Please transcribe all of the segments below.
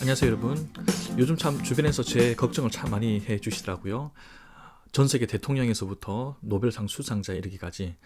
안녕하세요 여러분. 요즘 참 주변에서 제 걱정을 참 많이 해주시더라고요. 전 세계 대통령에서부터 노벨상 수상자에 이르기까지.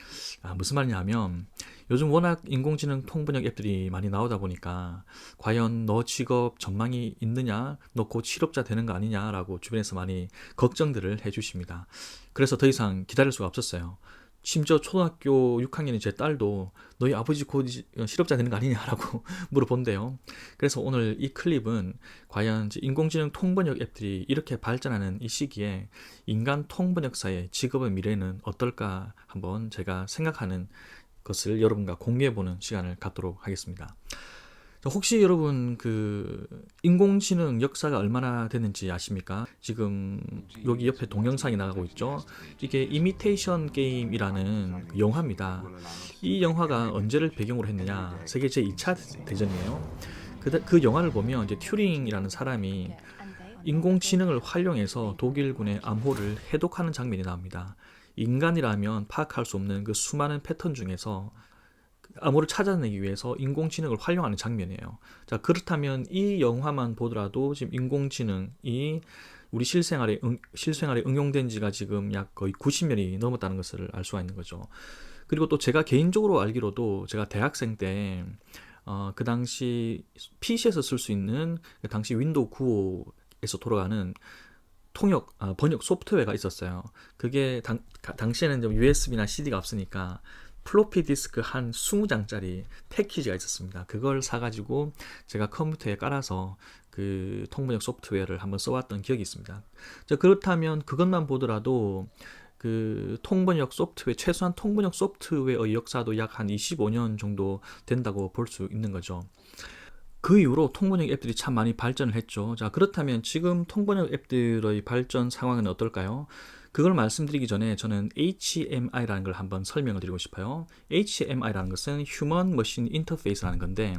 무슨 말이냐면 요즘 워낙 인공지능 통번역 앱들이 많이 나오다 보니까 과연 너 직업 전망이 있느냐, 너 곧 실업자 되는 거 아니냐라고 주변에서 많이 걱정들을 해주십니다. 그래서 더 이상 기다릴 수가 없었어요. 심지어 초등학교 6학년인 제 딸도 너희 아버지 곧 실업자 되는 거 아니냐라고 물어본대요. 그래서 오늘 이 클립은 과연 이제 인공지능 통번역 앱들이 이렇게 발전하는 이 시기에 인간 통번역사의 직업의 미래는 어떨까 한번 제가 생각하는 것을 여러분과 공유해보는 시간을 갖도록 하겠습니다. 혹시 여러분 그 인공지능 역사가 얼마나 됐는지 아십니까? 지금 여기 옆에 동영상이 나가고 있죠. 이게 이미테이션 게임이라는 그 영화입니다. 이 영화가 언제를 배경으로 했느냐? 세계 제2차 대전이에요. 그 영화를 보면 이제 튜링이라는 사람이 인공지능을 활용해서 독일군의 암호를 해독하는 장면이 나옵니다. 인간이라면 파악할 수 없는 그 수많은 패턴 중에서 암호를 찾아내기 위해서 인공지능을 활용하는 장면이에요. 자, 그렇다면 이 영화만 보더라도 지금 인공지능이 우리 실생활에 응용된 지가 지금 약 거의 90년이 넘었다는 것을 알 수가 있는 거죠. 그리고 또 제가 개인적으로 알기로도 제가 대학생 때 그 당시 PC에서 쓸 수 있는 그 당시 윈도우 95에서 돌아가는 번역 소프트웨어가 있었어요. 그게 당시에는 USB나 CD가 없으니까 플로피 디스크 한 20장짜리 패키지가 있었습니다. 그걸 사가지고 제가 컴퓨터에 깔아서 그 통번역 소프트웨어를 한번 써왔던 기억이 있습니다. 자, 그렇다면 그것만 보더라도 그 통번역 소프트웨어, 최소한 통번역 소프트웨어의 역사도 약 한 25년 정도 된다고 볼 수 있는 거죠. 그 이후로 통번역 앱들이 참 많이 발전을 했죠. 자, 그렇다면 지금 통번역 앱들의 발전 상황은 어떨까요? 그걸 말씀드리기 전에 저는 HMI라는 걸 한번 설명을 드리고 싶어요. HMI라는 것은 Human Machine Interface라는 건데,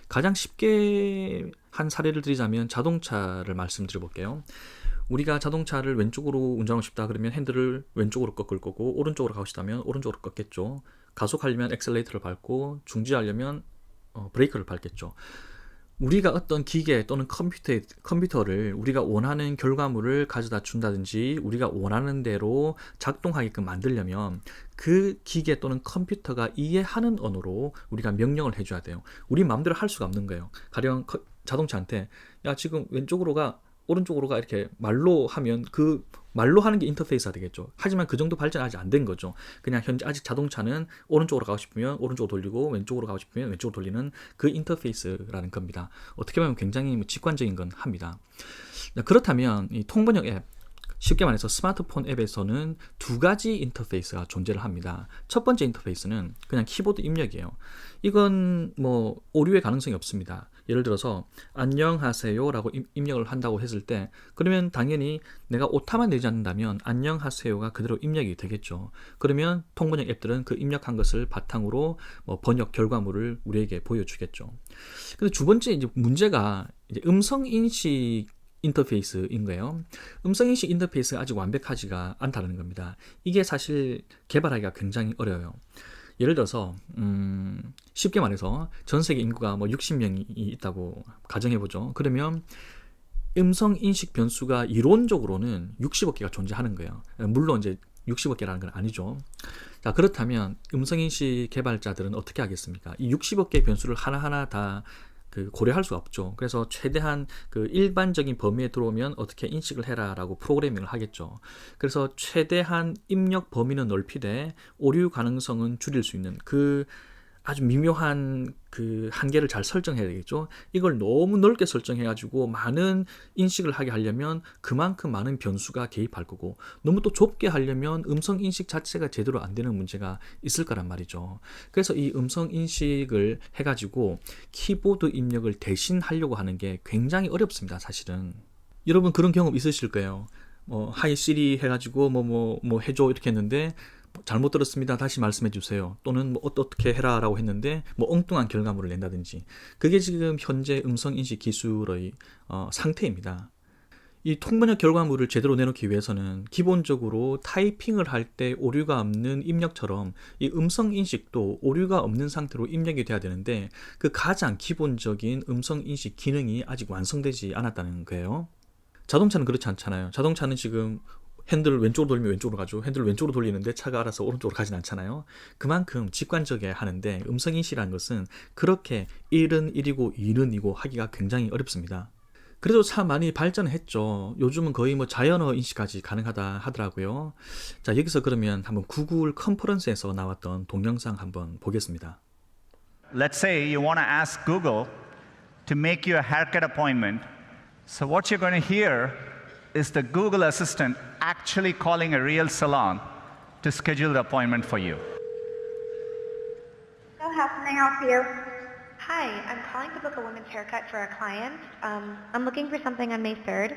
가장 쉽게 한 사례를 드리자면 자동차를 말씀드려 볼게요. 우리가 자동차를 왼쪽으로 운전하고 싶다 그러면 핸들을 왼쪽으로 꺾을 거고, 오른쪽으로 가고 싶다면 오른쪽으로 꺾겠죠. 가속하려면 엑셀레이터를 밟고, 중지하려면 브레이크를 밟겠죠. 우리가 어떤 기계 또는 컴퓨터를 우리가 원하는 결과물을 가져다 준다든지 우리가 원하는 대로 작동하게끔 만들려면 그 기계 또는 컴퓨터가 이해하는 언어로 우리가 명령을 해줘야 돼요. 우리 마음대로 할 수가 없는 거예요. 가령 자동차한테 야 지금 왼쪽으로 가 오른쪽으로 가 이렇게 말로 하면 그 말로 하는 게 인터페이스가 되겠죠. 하지만 그 정도 발전이 아직 안 된 거죠. 그냥 현재 아직 자동차는 오른쪽으로 가고 싶으면 오른쪽으로 돌리고 왼쪽으로 가고 싶으면 왼쪽으로 돌리는 그 인터페이스라는 겁니다. 어떻게 보면 굉장히 직관적인 건 합니다. 그렇다면 이 통번역 앱, 쉽게 말해서 스마트폰 앱에서는 두 가지 인터페이스가 존재를 합니다. 첫 번째 인터페이스는 그냥 키보드 입력이에요. 이건 뭐 오류의 가능성이 없습니다. 예를 들어서 안녕하세요 라고 입력을 한다고 했을 때 그러면 당연히 내가 오타만 내지 않는다면 안녕하세요가 그대로 입력이 되겠죠. 그러면 통번역 앱들은 그 입력한 것을 바탕으로 뭐 번역 결과물을 우리에게 보여주겠죠. 근데 두 번째 이제 문제가 이제 음성 인식 인터페이스인 거예요. 음성인식 인터페이스가 아직 완벽하지가 않다는 겁니다. 이게 사실 개발하기가 굉장히 어려워요. 예를 들어서 쉽게 말해서 전 세계 인구가 뭐 60명이 있다고 가정해보죠. 그러면 음성인식 변수가 이론적으로는 60억 개가 존재하는 거예요. 물론 이제 60억 개라는 건 아니죠. 자, 그렇다면 음성인식 개발자들은 어떻게 하겠습니까? 이 60억 개 변수를 하나하나 다 고려할 수가 없죠. 그래서 최대한 그 일반적인 범위에 들어오면 어떻게 인식을 해라라고 프로그래밍을 하겠죠. 그래서 최대한 입력 범위는 넓히되 오류 가능성은 줄일 수 있는 그 아주 미묘한 그 한계를 잘 설정해야 되겠죠. 이걸 너무 넓게 설정해가지고 많은 인식을 하게 하려면 그만큼 많은 변수가 개입할 거고, 너무 또 좁게 하려면 음성 인식 자체가 제대로 안 되는 문제가 있을 거란 말이죠. 그래서 이 음성 인식을 해가지고 키보드 입력을 대신 하려고 하는 게 굉장히 어렵습니다, 사실은. 여러분 그런 경험 있으실 거예요. 하이 시리 해가지고 뭐 해줘 이렇게 했는데 잘못 들었습니다. 다시 말씀해 주세요. 또는 뭐 어떻게 해라라고 했는데 뭐 엉뚱한 결과물을 낸다든지. 그게 지금 현재 음성 인식 기술의 상태입니다. 이 통번역 결과물을 제대로 내놓기 위해서는 기본적으로 타이핑을 할 때 오류가 없는 입력처럼 이 음성 인식도 오류가 없는 상태로 입력이 돼야 되는데 그 가장 기본적인 음성 인식 기능이 아직 완성되지 않았다는 거예요. 자동차는 그렇지 않잖아요. 자동차는 지금 핸들을 왼쪽으로 돌리면 왼쪽으로 가죠. 핸들을 왼쪽으로 돌리는데 차가 알아서 오른쪽으로 가진 않잖아요. 그만큼 직관적이어야 하는데 음성인식이라는 것은 그렇게 1은 1이고 2는 2고 하기가 굉장히 어렵습니다. 그래도 참 많이 발전했죠. 요즘은 거의 뭐 자연어 인식까지 가능하다 하더라고요. 자, 여기서 그러면 한번 구글 컨퍼런스에서 나왔던 동영상 한번 보겠습니다. Let's say you want to ask Google to make you a haircut appointment. So what you're going to hear is the Google Assistant actually calling a real salon to schedule the appointment for you. So how can I help you? Hi, I'm calling to book a women's haircut for a client. I'm looking for something on May 3rd.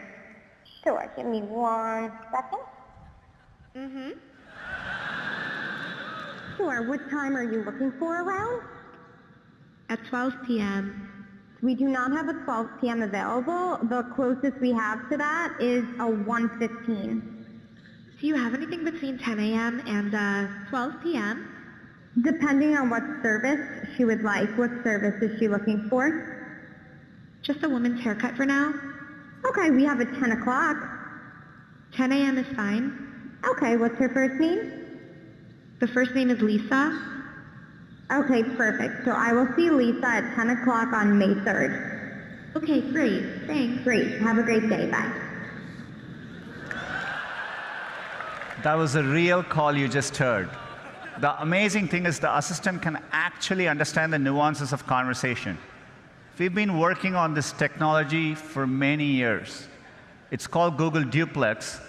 Sure, give me 1 second. Mm-hmm. Sure, what time are you looking for around? At 12 p.m. We do not have a 12 p.m. available. The closest we have to that is a 1:15. Do you have anything between 10 a.m. and 12 p.m.? Depending on what service she would like. What service is she looking for? Just a woman's haircut for now. Okay, we have a 10 o'clock. 10 a.m. is fine. Okay, what's her first name? The first name is Lisa. Okay, perfect. So I will see Lisa at 10 o'clock on May 3rd. Okay, great. Thanks. Great. Have a great day. Bye. That was a real call you just heard. The amazing thing is the assistant can actually understand the nuances of conversation. We've been working on this technology for many years. It's called Google Duplex.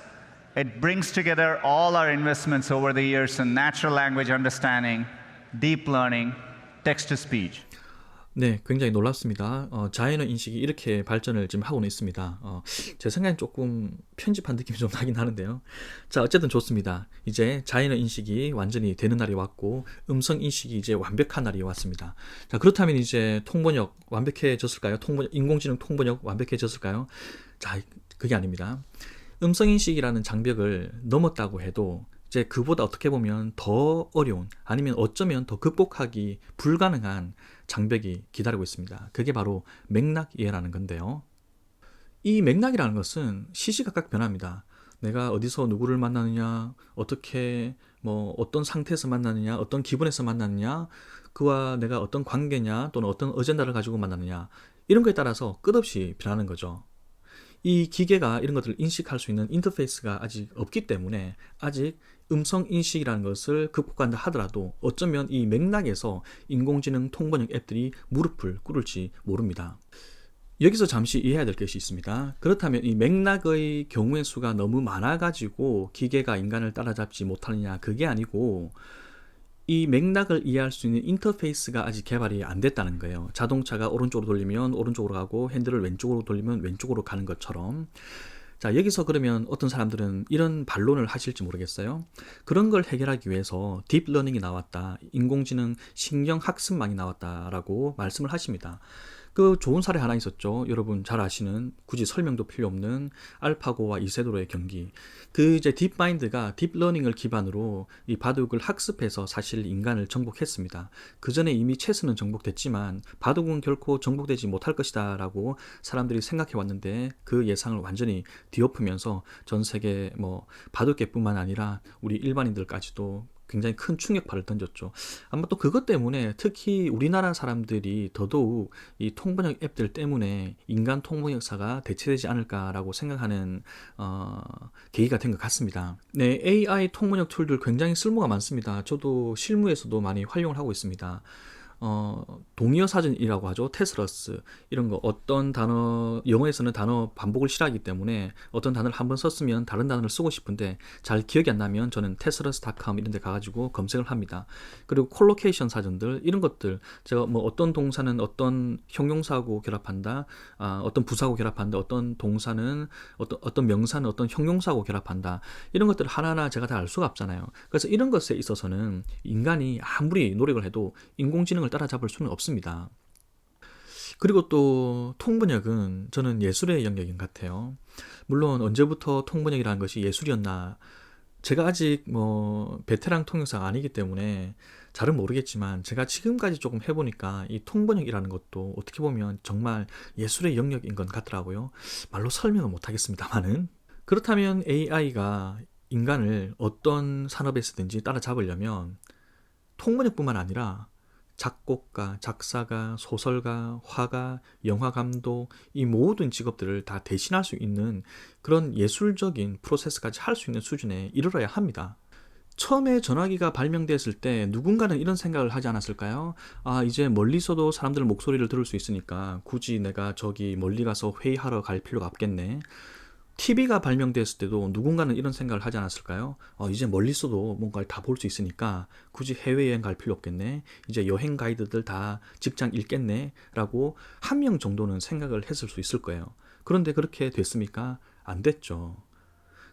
It brings together all our investments over the years in natural language understanding, deep learning, text-to-speech. 네, 굉장히 놀랍습니다. 자연어 인식이 이렇게 발전을 지금 하고는 있습니다. 제 생각엔 조금 편집한 느낌이 좀 나긴 하는데요. 자, 어쨌든 좋습니다. 이제 자연어 인식이 완전히 되는 날이 왔고, 음성 인식이 이제 완벽한 날이 왔습니다. 자, 그렇다면 이제 통번역 완벽해졌을까요? 인공지능 통번역 완벽해졌을까요? 자, 그게 아닙니다. 음성 인식이라는 장벽을 넘었다고 해도 이제 그보다 어떻게 보면 더 어려운 아니면 어쩌면 더 극복하기 불가능한 장벽이 기다리고 있습니다. 그게 바로 맥락 이해라는 건데요. 이 맥락이라는 것은 시시각각 변합니다. 내가 어디서 누구를 만나느냐, 어떻게 어떤 상태에서 만나느냐, 어떤 기분에서 만나느냐, 그와 내가 어떤 관계냐 또는 어떤 어젠다를 가지고 만나느냐 이런 거에 따라서 끝없이 변하는 거죠. 이 기계가 이런 것들을 인식할 수 있는 인터페이스가 아직 없기 때문에 아직 음성 인식이라는 것을 극복한다 하더라도 어쩌면 이 맥락에서 인공지능 통번역 앱들이 무릎을 꿇을지 모릅니다. 여기서 잠시 이해해야 될 것이 있습니다. 그렇다면 이 맥락의 경우의 수가 너무 많아가지고 기계가 인간을 따라잡지 못하느냐 그게 아니고 이 맥락을 이해할 수 있는 인터페이스가 아직 개발이 안 됐다는 거예요. 자동차가 오른쪽으로 돌리면 오른쪽으로 가고 핸들을 왼쪽으로 돌리면 왼쪽으로 가는 것처럼. 자, 여기서 그러면 어떤 사람들은 이런 반론을 하실지 모르겠어요. 그런 걸 해결하기 위해서 딥러닝이 나왔다. 인공지능 신경학습망이 나왔다라고 말씀을 하십니다. 그 좋은 사례 하나 있었죠. 여러분 잘 아시는 굳이 설명도 필요 없는 알파고와 이세돌의 경기. 그 이제 딥마인드가 딥러닝을 기반으로 이 바둑을 학습해서 사실 인간을 정복했습니다. 그 전에 이미 체스는 정복됐지만 바둑은 결코 정복되지 못할 것이다 라고 사람들이 생각해 왔는데 그 예상을 완전히 뒤엎으면서 전 세계 바둑계뿐만 아니라 우리 일반인들까지도 굉장히 큰 충격파를 던졌죠. 아마 또 그것 때문에 특히 우리나라 사람들이 더더욱 이 통번역 앱들 때문에 인간 통번역사가 대체되지 않을까라고 생각하는 계기가 된 것 같습니다. 네, AI 통번역 툴들 굉장히 쓸모가 많습니다. 저도 실무에서도 많이 활용을 하고 있습니다. 동의어 사전이라고 하죠. 테스러스 이런 거 어떤 단어 영어에서는 단어 반복을 싫어하기 때문에 어떤 단어를 한번 썼으면 다른 단어를 쓰고 싶은데 잘 기억이 안 나면 저는 테스러스.com 이런 데 가가지고 검색을 합니다. 그리고 콜로케이션 사전들 이런 것들 제가 어떤 동사는 어떤 형용사하고 결합한다, 어떤 부사하고 결합한다, 어떤 동사는 어떤 명사는 어떤 형용사하고 결합한다 이런 것들 하나하나 제가 다 알 수가 없잖아요. 그래서 이런 것에 있어서는 인간이 아무리 노력을 해도 인공지능을 따라잡을 수는 없습니다. 그리고 또 통번역은 저는 예술의 영역인 것 같아요. 물론 언제부터 통번역이라는 것이 예술이었나, 제가 아직 뭐 베테랑 통역사가 아니기 때문에 잘은 모르겠지만 제가 지금까지 조금 해보니까 이 통번역이라는 것도 어떻게 보면 정말 예술의 영역인 것 같더라고요. 말로 설명은 못하겠습니다만은. 그렇다면 AI가 인간을 어떤 산업에서든지 따라잡으려면 통번역뿐만 아니라 작곡가, 작사가, 소설가, 화가, 영화감독, 이 모든 직업들을 다 대신할 수 있는 그런 예술적인 프로세스까지 할 수 있는 수준에 이르러야 합니다. 처음에 전화기가 발명됐을 때 누군가는 이런 생각을 하지 않았을까요? 아, 이제 멀리서도 사람들 목소리를 들을 수 있으니까 굳이 내가 저기 멀리 가서 회의하러 갈 필요가 없겠네. TV가 발명됐을 때도 누군가는 이런 생각을 하지 않았을까요? 이제 멀리서도 뭔가를 다 볼 수 있으니까 굳이 해외여행 갈 필요 없겠네. 이제 여행 가이드들 다 직장 읽겠네. 라고 한 명 정도는 생각을 했을 수 있을 거예요. 그런데 그렇게 됐습니까? 안 됐죠.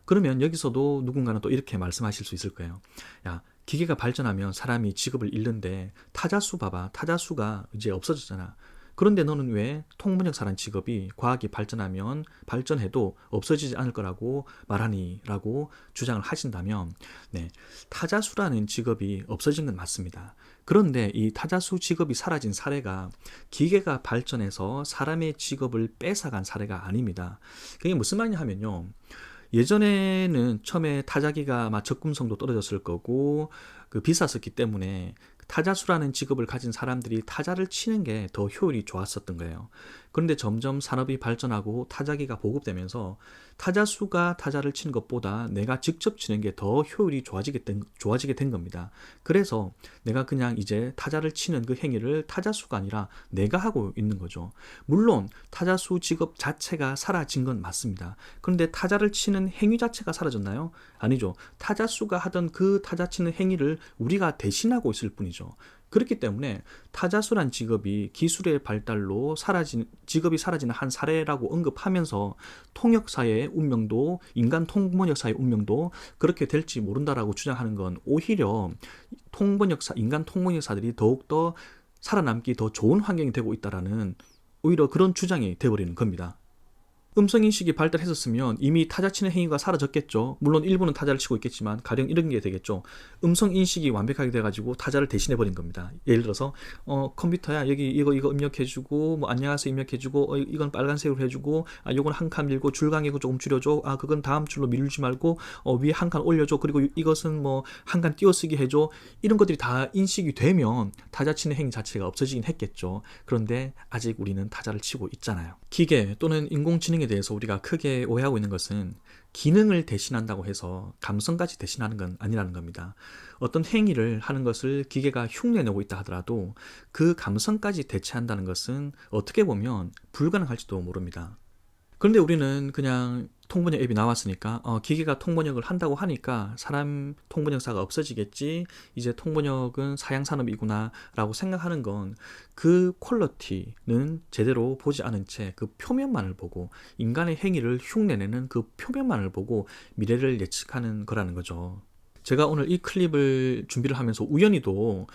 그러면 여기서도 누군가는 또 이렇게 말씀하실 수 있을 거예요. 야, 기계가 발전하면 사람이 직업을 잃는데 타자수 봐봐. 타자수가 이제 없어졌잖아. 그런데 너는 왜 통번역사라는 직업이 과학이 발전해도 없어지지 않을 거라고 말하니? 라고 주장을 하신다면, 네, 타자수라는 직업이 없어진 건 맞습니다. 그런데 이 타자수 직업이 사라진 사례가 기계가 발전해서 사람의 직업을 뺏어간 사례가 아닙니다. 그게 무슨 말이냐 하면요. 예전에는 처음에 타자기가 막 접근성도 떨어졌을 거고 비쌌었기 때문에 타자수라는 직업을 가진 사람들이 타자를 치는 게 더 효율이 좋았었던 거예요. 그런데 점점 산업이 발전하고 타자기가 보급되면서 타자수가 타자를 치는 것보다 내가 직접 치는 게 더 효율이 좋아지게 된 겁니다. 그래서 내가 그냥 이제 타자를 치는 그 행위를 타자수가 아니라 내가 하고 있는 거죠. 물론 타자수 직업 자체가 사라진 건 맞습니다. 그런데 타자를 치는 행위 자체가 사라졌나요? 아니죠. 타자수가 하던 그 타자 치는 행위를 우리가 대신하고 있을 뿐이죠. 그렇기 때문에 타자수란 직업이 기술의 발달로 직업이 사라지는 한 사례라고 언급하면서 통역사의 운명도, 인간 통번역사의 운명도 그렇게 될지 모른다라고 주장하는 건 오히려 인간 통번역사들이 더욱더 살아남기 더 좋은 환경이 되고 있다라는 오히려 그런 주장이 되어버리는 겁니다. 음성인식이 발달했었으면 이미 타자 치는 행위가 사라졌겠죠. 물론 일부는 타자를 치고 있겠지만 가령 이런 게 되겠죠. 음성인식이 완벽하게 돼가지고 타자를 대신해버린 겁니다. 예를 들어서 컴퓨터야 여기 이거 입력해주고 뭐 안녕하세요 입력해주고 이건 빨간색으로 해주고 요건 한 칸 밀고 줄강이고 조금 줄여줘. 그건 다음 줄로 밀지 말고 위에 한 칸 올려줘. 그리고 이것은 뭐 한 칸 띄어쓰기 해줘. 이런 것들이 다 인식이 되면 타자 치는 행위 자체가 없어지긴 했겠죠. 그런데 아직 우리는 타자를 치고 있잖아요. 기계 또는 인공지능에 대해서 우리가 크게 오해하고 있는 것은 기능을 대신한다고 해서 감성까지 대신하는 건 아니라는 겁니다. 어떤 행위를 하는 것을 기계가 흉내내고 있다 하더라도 그 감성까지 대체한다는 것은 어떻게 보면 불가능할지도 모릅니다. 그런데 우리는 그냥 통번역 앱이 나왔으니까 기계가 통번역을 한다고 하니까 사람 통번역사가 없어지겠지, 이제 통번역은 사양산업이구나 라고 생각하는 건 그 퀄리티는 제대로 보지 않은 채 그 표면만을 보고 인간의 행위를 흉내내는 그 표면만을 보고 미래를 예측하는 거라는 거죠. 제가 오늘 이 클립을 준비를 하면서 우연히도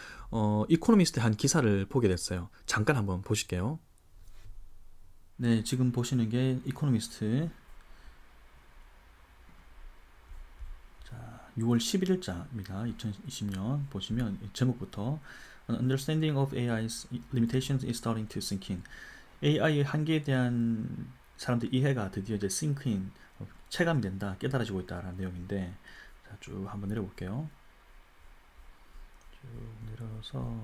이코노미스트의 한 기사를 보게 됐어요. 잠깐 한번 보실게요. 네, 지금 보시는 게 이코노미스트 6월 11일자입니다. 2020년 보시면 제목부터 Understanding of AI's limitations is starting to sink in. AI의 한계에 대한 사람들 이해가 드디어 이제 sink in, 체감이 된다, 깨달아지고 있다라는 내용인데, 자, 쭉 한번 내려볼게요. 쭉 내려서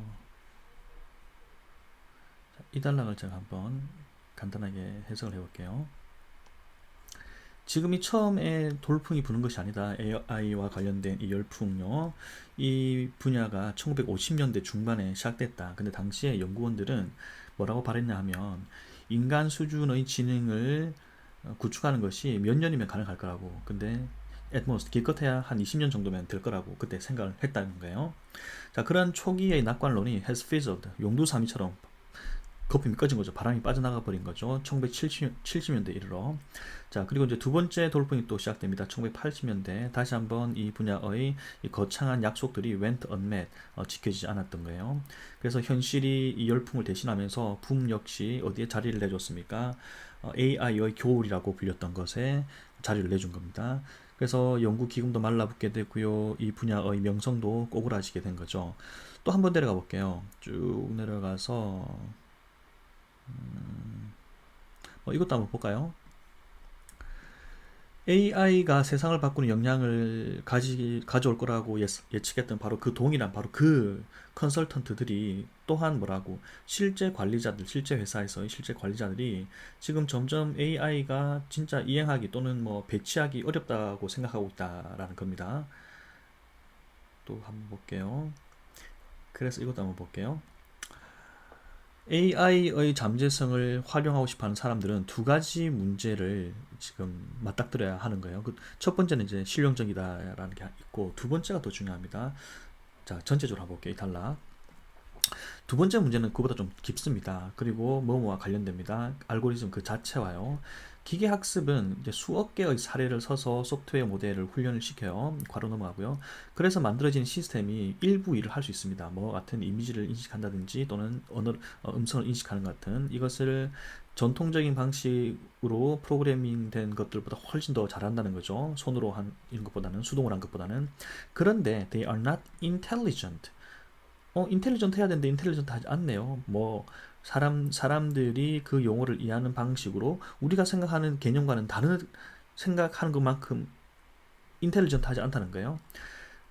자, 이 단락을 제가 한번 간단하게 해석을 해볼게요. 지금이 처음에 돌풍이 부는 것이 아니다. AI와 관련된 이 열풍요. 이 분야가 1950년대 중반에 시작됐다. 근데 당시에 연구원들은 뭐라고 말했냐 하면 인간 수준의 지능을 구축하는 것이 몇 년이면 가능할 거라고. 근데 at most 기껏해야 한 20년 정도면 될 거라고 그때 생각을 했다는 거예요. 자, 그런 초기의 낙관론이 has fizzled, 용두사미처럼 거품이 꺼진 거죠. 바람이 빠져나가 버린 거죠. 1970년대 이르러. 자, 그리고 이제 두 번째 돌풍이 또 시작됩니다. 1980년대. 다시 한번 이 분야의 이 거창한 약속들이 went unmet, 지켜지지 않았던 거예요. 그래서 현실이 이 열풍을 대신하면서 붐 역시 어디에 자리를 내줬습니까? AI의 겨울이라고 불렸던 것에 자리를 내준 겁니다. 그래서 연구 기금도 말라붙게 되고요. 이 분야의 명성도 꼬그라지게 된 거죠. 또 한 번 내려가 볼게요. 쭉 내려가서 이것도 한번 볼까요? AI가 세상을 바꾸는 역량을 가져올 거라고 예측했던 바로 그 동일한 바로 그 컨설턴트들이 또한 뭐라고 실제 관리자들, 실제 회사에서의 실제 관리자들이 지금 점점 AI가 진짜 이행하기 또는 뭐 배치하기 어렵다고 생각하고 있다라는 겁니다. 또 한번 볼게요. 그래서 이것도 한번 볼게요. AI의 잠재성을 활용하고 싶어 하는 사람들은 두 가지 문제를 지금 맞닥뜨려야 하는 거예요. 첫 번째는 이제 실용적이다라는 게 있고, 두 번째가 더 중요합니다. 자, 전체적으로 한번 볼게요. 이 단락. 두 번째 문제는 그보다 좀 깊습니다. 그리고 뭐뭐와 관련됩니다. 알고리즘 그 자체와요. 기계학습은 이제 수억 개의 사례를 서서 소프트웨어 모델을 훈련을 시켜요. 괄호 넘어가고요. 그래서 만들어진 시스템이 일부 일을 할 수 있습니다. 뭐 같은 이미지를 인식한다든지 또는 음성을 인식하는 것 같은 이것을 전통적인 방식으로 프로그래밍 된 것들보다 훨씬 더 잘한다는 거죠. 손으로 이런 것보다는, 수동으로 한 것보다는. 그런데 they are not intelligent. 인텔리전트 해야 되는데 인텔리전트 하지 않네요. 뭐 사람들이 그 용어를 이해하는 방식으로 우리가 생각하는 개념과는 다른 생각하는 것만큼 인텔리전트 하지 않다는 거예요.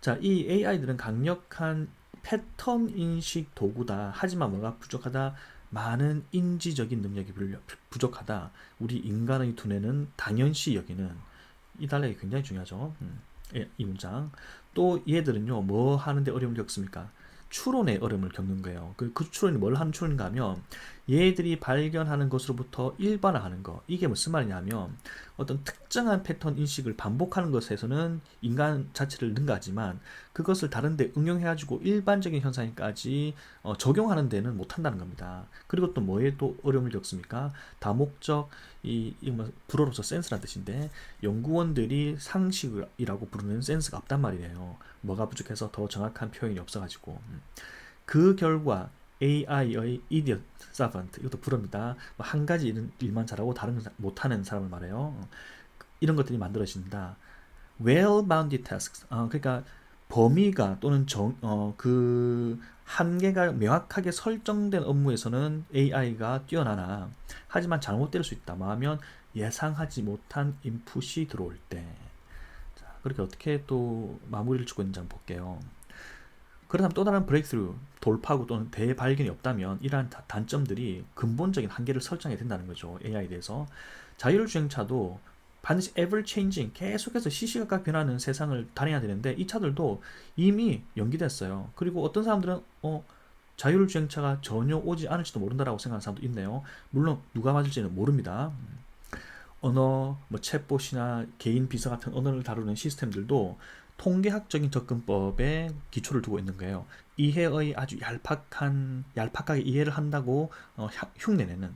자, 이 AI들은 강력한 패턴 인식 도구다. 하지만 뭐가 부족하다? 많은 인지적인 능력이 부족하다. 우리 인간의 두뇌는 당연시 여기는. 이 단락이 굉장히 중요하죠. 이 문장. 또 얘들은요, 뭐 하는데 어려움을 겪습니까? 추론의 어려움을 겪는 거예요. 그 추론이 뭘 하는 추론인가 하면 얘들이 발견하는 것으로부터 일반화하는 거. 이게 무슨 말이냐면 어떤 특정한 패턴 인식을 반복하는 것에서는 인간 자체를 능가하지만 그것을 다른 데 응용해가지고 일반적인 현상까지 적용하는 데는 못한다는 겁니다. 그리고 또 뭐에 또 어려움을 겪습니까? 다목적, 불어로서 센스란 뜻인데 연구원들이 상식이라고 부르는 센스가 없단 말이에요. 뭐가 부족해서 더 정확한 표현이 없어가지고. 그 결과 AI의 idiot savant, 이것도 불어입니다. 한 가지 일만 잘하고 다른 걸 못하는 사람을 말해요. 이런 것들이 만들어진다. Well-bounded tasks, 그러니까 범위가 또는 그 한계가 명확하게 설정된 업무에서는 AI가 뛰어나나 하지만 잘못될 수 있다. 뭐하면 예상하지 못한 인풋이 들어올 때. 자, 그렇게 어떻게 또 마무리를 짓고 있는지 한번 볼게요. 그렇다면 또 다른 브레이크스루, 돌파구 또는 대발견이 없다면 이러한 단점들이 근본적인 한계를 설정해야 된다는 거죠. AI에 대해서. 자율주행차도 반드시 ever changing, 계속해서 시시각각 변하는 세상을 다녀야 되는데 이 차들도 이미 연기됐어요. 그리고 어떤 사람들은 자율주행차가 전혀 오지 않을지도 모른다라고 생각하는 사람도 있네요. 물론 누가 맞을지는 모릅니다. 언어, 뭐 챗봇이나 개인 비서 같은 언어를 다루는 시스템들도 통계학적인 접근법에 기초를 두고 있는 거예요. 이해의 아주 얄팍하게 이해를 한다고 흉내내는.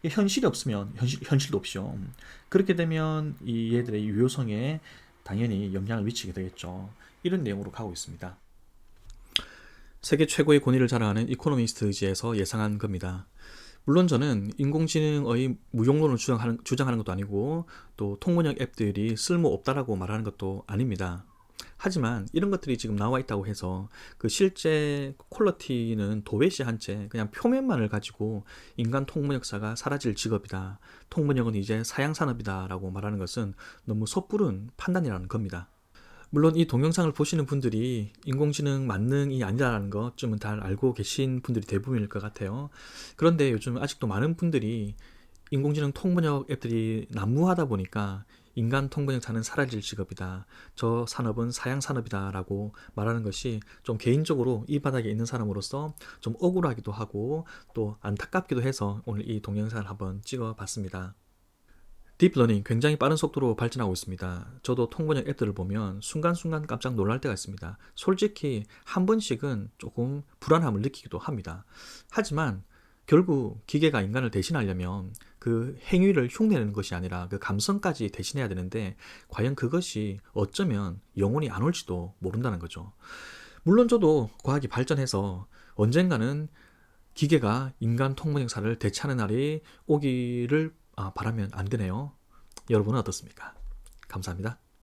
현실이 없으면 현실도 없죠. 그렇게 되면 이 얘들의 유효성에 당연히 영향을 미치게 되겠죠. 이런 내용으로 가고 있습니다. 세계 최고의 권위를 자랑하는 이코노미스트지에서 예상한 겁니다. 물론 저는 인공지능의 무용론을 주장하는 것도 아니고 또 통번역 앱들이 쓸모없다라고 말하는 것도 아닙니다. 하지만 이런 것들이 지금 나와 있다고 해서 그 실제 퀄리티는 도배시 한 채 그냥 표면만을 가지고 인간 통번역사가 사라질 직업이다. 통번역은 이제 사양산업이다 라고 말하는 것은 너무 섣부른 판단이라는 겁니다. 물론 이 동영상을 보시는 분들이 인공지능 만능이 아니라는 것쯤은 다 알고 계신 분들이 대부분일 것 같아요. 그런데 요즘 아직도 많은 분들이 인공지능 통번역 앱들이 난무하다 보니까 인간 통번역사는 사라질 직업이다. 저 산업은 사양산업이다 라고 말하는 것이 좀 개인적으로 이 바닥에 있는 사람으로서 좀 억울하기도 하고 또 안타깝기도 해서 오늘 이 동영상을 한번 찍어봤습니다. 딥러닝 굉장히 빠른 속도로 발전하고 있습니다. 저도 통번역 앱들을 보면 순간순간 깜짝 놀랄 때가 있습니다. 솔직히 한 번씩은 조금 불안함을 느끼기도 합니다. 하지만 결국 기계가 인간을 대신하려면 그 행위를 흉내내는 것이 아니라 그 감성까지 대신해야 되는데 과연 그것이 어쩌면 영혼이 안 올지도 모른다는 거죠. 물론 저도 과학이 발전해서 언젠가는 기계가 인간 통번역사를 대체하는 날이 오기를 바라면 안 되네요. 여러분은 어떻습니까? 감사합니다.